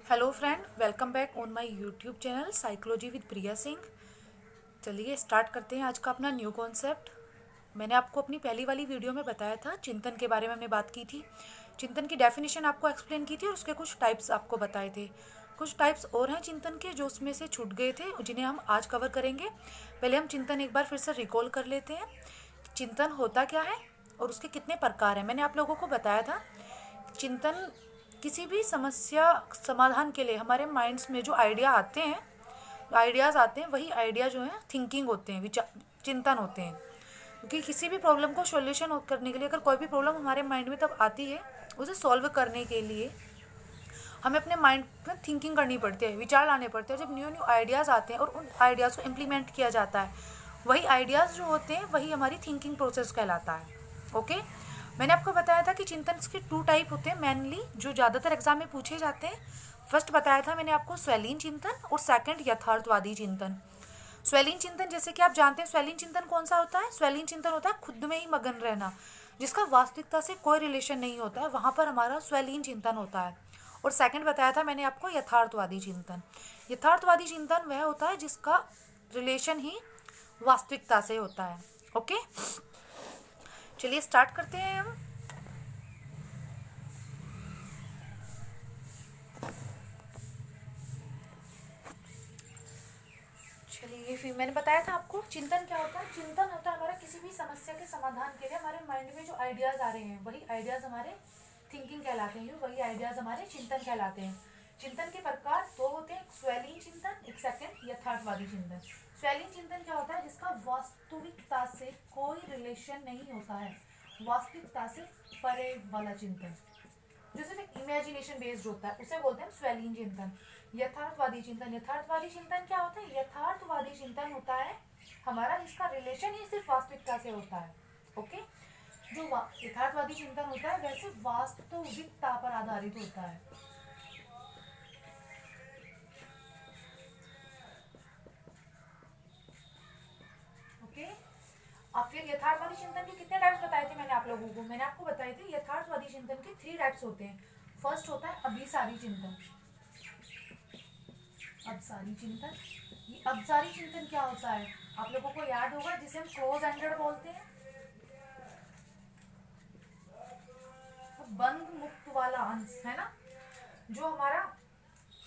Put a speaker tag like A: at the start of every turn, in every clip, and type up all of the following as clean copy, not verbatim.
A: Hello friend, welcome back on my YouTube channel psychology with Priya Singh. चलिए start करते हैं आज का अपना न्यू कॉन्सेप्ट। मैंने आपको अपनी पहली वाली वीडियो में बताया था, चिंतन के बारे में हमने बात की थी। चिंतन की डेफिनेशन आपको एक्सप्लेन की थी और उसके कुछ टाइप्स आपको बताए थे। कुछ टाइप्स और हैं चिंतन के जो उसमें से छूट गए थे, जिन्हें हम आज कवर करेंगे। पहले हम चिंतन एक बार फिर से रिकॉल कर लेते हैं। चिंतन होता क्या है और उसके कितने प्रकार हैं। मैंने आप लोगों को बताया था, चिंतन किसी भी समस्या समाधान के लिए हमारे माइंड्स में जो आइडियाज़ आते हैं वही आइडिया जो है थिंकिंग होते हैं, विचार चिंतन होते हैं। क्योंकि किसी भी प्रॉब्लम को सॉल्यूशन करने के लिए, अगर कोई भी प्रॉब्लम हमारे माइंड में तब आती है, उसे सॉल्व करने के लिए हमें अपने माइंड में थिंकिंग करनी पड़ती है, विचार लाने पड़ते हैं। जब न्यू न्यू आइडियाज़ आते हैं और उन आइडियाज़ को इम्प्लीमेंट किया जाता है, वही आइडियाज़ जो होते हैं वही हमारी थिंकिंग प्रोसेस कहलाता है। ओके, मैंने आपको बताया था कि चिंतन के 2 टाइप होते हैं मेनली, जो ज़्यादातर एग्जाम में पूछे जाते हैं। फर्स्ट बताया था मैंने आपको स्वैलीन चिंतन, और सेकंड यथार्थवादी चिंतन। स्वैलीन चिंतन, जैसे कि आप जानते हैं स्वैलीन चिंतन कौन सा होता है। स्वैलीन चिंतन होता है खुद में ही मगन रहना, जिसका वास्तविकता से कोई रिलेशन नहीं होता है, वहाँ पर हमारा स्वैलीन चिंतन होता है। और सेकंड बताया था मैंने आपको यथार्थवादी चिंतन। यथार्थवादी चिंतन वह होता है जिसका रिलेशन ही वास्तविकता से होता है। ओके, चलिए स्टार्ट करते हैं हम। चलिए, फिर मैंने बताया था आपको चिंतन क्या होता है। चिंतन होता है हमारा किसी भी समस्या के समाधान के लिए हमारे माइंड में जो आइडियाज आ रहे हैं वही आइडियाज हमारे थिंकिंग कहलाते हैं, वही आइडियाज हमारे चिंतन कहलाते हैं। चिंतन के प्रकार 2 होते हैं, स्वैलीन चिंतन, एक सेकंड यथार्थवादी चिंतन। स्वैलीन चिंतन क्या होता है, जिसका वास्तविकता से कोई रिलेशन नहीं होता है, वास्तविकता से परे वाला चिंतन, जो सिर्फ एक इमेजिनेशन बेस्ड होता है, उसे बोलते हैं स्वैलीन चिंतन। यथार्थवादी चिंतन, यथार्थवादी चिंतन क्या होता है। यथार्थवादी चिंतन होता है हमारा जिसका रिलेशन ही सिर्फ वास्तविकता से होता है। ओके, जो यथार्थवादी चिंतन होता है वैसे वास्तविकता पर आधारित होता है। ओके, अब फिर यथार्थवादी चिंतन के कितने टाइप्स बताए थे मैंने आप लोगों को। मैंने आपको बताए थे यथार्थवादी चिंतन के 3 टाइप्स होते हैं। फर्स्ट होता है अभिसारी चिंतन। अभिसारी चिंतन, ये अभिसारी चिंतन क्या होता है, आप लोगों को याद होगा, जिसे हम क्लोज एंडेड बोलते हैं, तो बंद मुक्त वाला अंश है ना। जो हमारा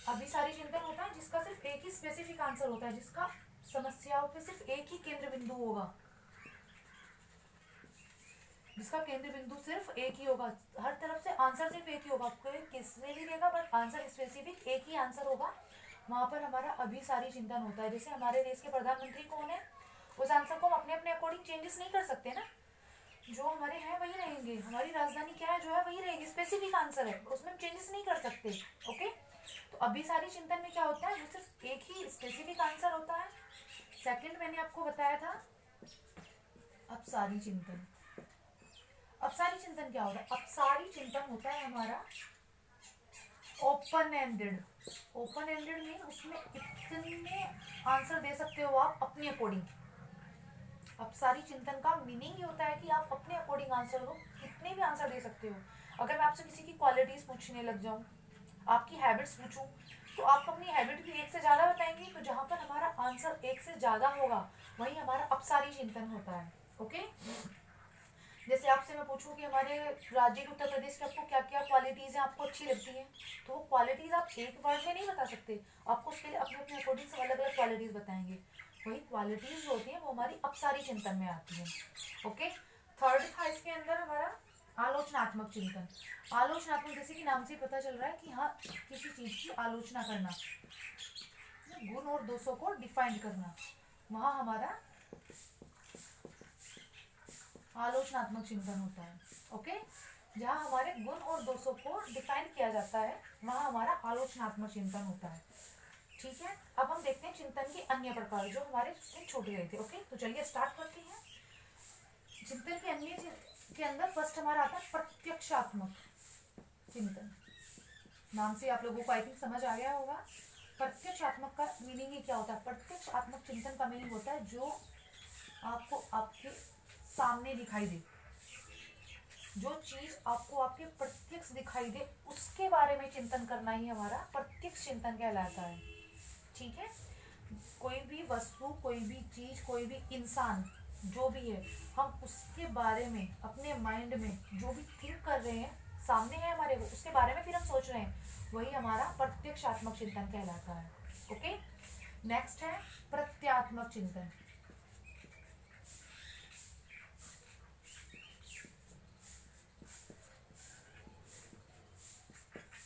A: अभिसारी चिंतन होता है जिसका सिर्फ एक ही स्पेसिफिक आंसर होता है, जिसका समस्याओं पे सिर्फ एक ही केंद्र बिंदु होगा, जिसका केंद्र बिंदु सिर्फ एक ही होगा, हर तरफ से आंसर सिर्फ एक ही होगा, कोई किसने भी देगा बट आंसर स्पेसिफिक एक ही आंसर होगा, वहां पर हमारा अभिसारी चिंतन होता है। जैसे हमारे देश के प्रधानमंत्री कौन है, उस आंसर को हम अपने अपने अकॉर्डिंग चेंजेस नहीं कर सकते ना, जो हमारे हैं वही रहेंगे। हमारी राजधानी क्या है जो है वही रहेगी, स्पेसिफिक आंसर है, उसमें हम चेंजेस नहीं कर सकते। ओके, तो अभिसारी चिंतन में क्या होता है, वो सिर्फ एक ही स्पेसिफिक आंसर होता है। सेकंड मैंने आपको बताया था अपसारी चिंतन। अपसारी चिंतन क्या होता है, अपसारी चिंतन होता है हमारा open ended. Open ended mean उसमें इतने आंसर दे सकते हो आप अपने अकॉर्डिंग। अपसारी चिंतन का मीनिंग ये होता है कि आप अपने अकॉर्डिंग आंसर दो, कितने भी आंसर दे सकते हो। अगर मैं आपसे किसी की क्वालिटीज पूछने लग जाऊं, आपकी हैबिट्स पूछूं, तो आप अपनी हैबिट भी एक से ज्यादा बताएंगे, तो जहां पर हमारा आंसर एक से ज्यादा होगा वही हमारा अपसारी चिंतन होता है। ओके, जैसे आपसे मैं पूछूं कि हमारे राज्य के उत्तर प्रदेश के आपको क्या क्या क्वालिटीज हैं आपको अच्छी लगती हैं, तो वो क्वालिटीज आप एक वर्ड में नहीं बता सकते, आपको उसके लिए अपने अपने अकॉर्डिंग से अलग अलग क्वालिटीज बताएंगे। वही क्वालिटीज जो होती है वो हमारी अपसारी चिंतन में आती है। ओके, थर्ड था इसके अंदर हमारा आलोचनात्मक चिंतन। आलोचनात्मक, जैसे कि नाम से पता चल रहा है कि हाँ, किसी चीज की आलोचना करना, गुण और दोषों को डिफाइन करना, वहां हमारा आलोचनात्मक चिंतन होता है। ओके, जहाँ हमारे गुण और दोषों को डिफाइन किया जाता है वहाँ हमारा आलोचनात्मक चिंतन होता है। ठीक है, अब हम देखते हैं चिंतन के अन्य प्रकार जो हमारे छूट गए थे। ओके, तो चलिए स्टार्ट करते हैं। चिंतन के अन्य के अंदर फर्स्ट हमारा आता है प्रत्यक्षात्मक चिंतन। नाम से आप लोगों को आई थिंक समझ आ गया होगा प्रत्यक्षात्मक का मीनिंग ही क्या होता है। प्रत्यक्षात्मक चिंतन का मीनिंग होता है जो आपको आपके सामने दिखाई दे, जो चीज आपको आपके प्रत्यक्ष दिखाई दे उसके बारे में चिंतन करना ही हमारा प्रत्यक्ष चिंतन कहलाता है। ठीक है, कोई भी वस्तु, कोई भी चीज, कोई भी इंसान जो भी है, हम उसके बारे में अपने माइंड में जो भी थिंक कर रहे हैं, सामने है हमारे, वो उसके बारे में फिर हम सोच रहे हैं, वही हमारा प्रत्यक्षात्मक चिंतन कहलाता है। ओके, नेक्स्ट है प्रत्यात्मक चिंतन।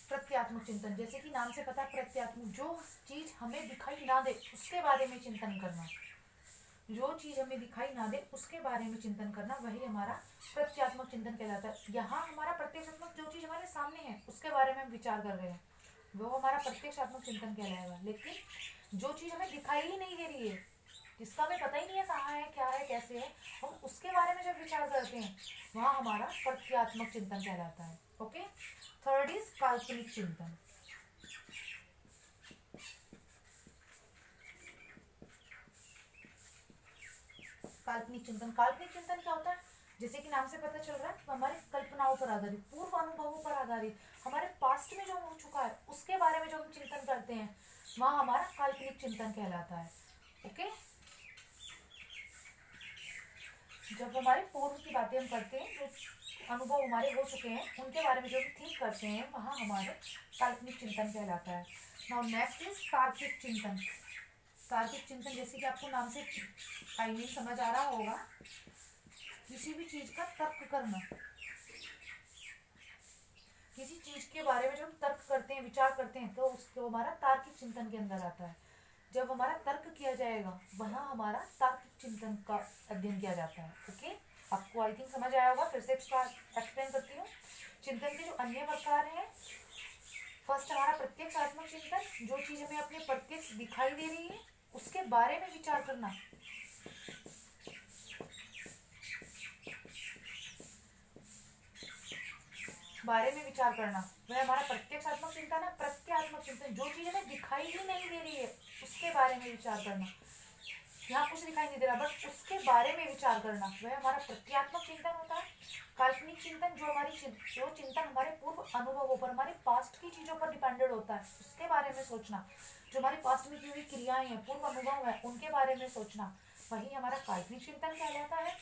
A: प्रत्यात्मक चिंतन, जैसे कि नाम से पता है, प्रत्यात्मक, जो चीज हमें दिखाई ना दे उसके बारे में चिंतन करना, जो चीज हमें दिखाई ना दे उसके बारे में चिंतन करना, वही हमारा प्रत्यात्मक चिंतन कहलाता है। यहाँ हमारा प्रत्यक्षात्मक, जो चीज हमारे सामने है उसके बारे में हम विचार कर रहे हैं, वो हमारा प्रत्यक्षात्मक चिंतन कहलाएगा। लेकिन जो चीज हमें दिखाई ही नहीं दे रही है, जिसका हमें पता ही नहीं है कहाँ है, क्या है, कैसे है, हम उसके बारे में जब विचार करते हैं, वहाँ हमारा प्रत्यात्मक चिंतन कहलाता है। ओके, थर्ड इज काल्पनिक चिंतन। काल्पनिक चिंतन, काल्पनिक चिंतन क्या होता है? जैसे कि नाम से पता चल रहा है, हमारी कल्पनाओं पर आधारित, पूर्व अनुभवों पर आधारित, हमारे पास्ट में जो हो चुका है उसके बारे में जो हम चिंतन करते हैं, वहाँ हमारा काल्पनिक चिंतन कहलाता है। ओके, जब हमारे पूर्व की बातें हम करते हैं, जो अनुभव हमारे हो चुके हैं उनके बारे में जो हम थिंक करते हैं, वहाँ हमारे काल्पनिक चिंतन कहलाता है। नाउ नेक्स्ट इज तार्किक चिंतन। तार्किक चिंतन, जैसे कि आपको नाम से आई मीन समझ आ रहा होगा, किसी भी चीज का तर्क करना, किसी चीज के बारे में जब हम तर्क करते हैं, विचार करते हैं, तो उसको हमारा तार्किक चिंतन के अंदर आता है। जब हमारा तर्क किया जाएगा, वहाँ हमारा तार्किक चिंतन का अध्ययन किया जाता है। ओके, आपको आई थिंक समझ आया होगा, फिर से एक्सप्लेन करती हूँ। चिंतन के जो अन्य प्रकार हैं, फर्स्ट हमारा प्रत्यक्षात्मक चिंतन, जो चीज हमें अपने प्रत्यक्ष दिखाई दे रही है उसके बारे में विचार करना। बारे में विचार करना, वह हमारा प्रत्यक्षात्मक चिंतन है। प्रत्यात्मक चिंतन, जो चीज हमें दिखाई ही नहीं दे रही है उसके बारे में विचार करना। यहाँ कुछ दिखाई नहीं दे रहा बट उसके बारे में विचार करना, वह हमारा प्रत्यात्मक चिंतन होता है। काल्पनिक चिंतन, जो चिंतन हमारे पूर्व अनुभवों पर, हमारे पास्ट की चीजों पर डिपेंडेड होता है, उसके बारे में सोचना। जो हमारी पास्ट में की हुई क्रियाएं हैं, पूर्व अनुभव है, उनके बारे में सोचना, वही हमारा काल्पनिक चिंतन कहलाता है।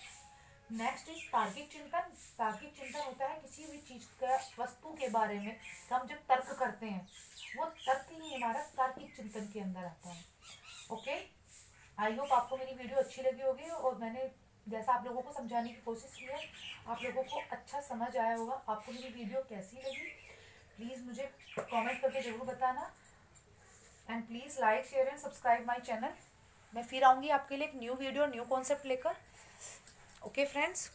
A: नेक्स्ट इज तार्किक चिंतन। तार्किक चिंतन होता है किसी भी चीज का, वस्तु के बारे में हम जब तर्क करते हैं, वो तर्क ही हमारा तार्किक चिंतन के अंदर आता है। ओके, आई होप आपको मेरी वीडियो अच्छी लगी होगी और मैंने जैसा आप लोगों को समझाने की कोशिश की है, आप लोगों को अच्छा समझ आया होगा। आपको मेरी वीडियो कैसी लगी प्लीज़ मुझे कमेंट करके ज़रूर बताना, and please like, share and subscribe my channel. मैं फिर आऊँगी आपके लिए एक न्यू वीडियो, न्यू कॉन्सेप्ट लेकर। Okay friends.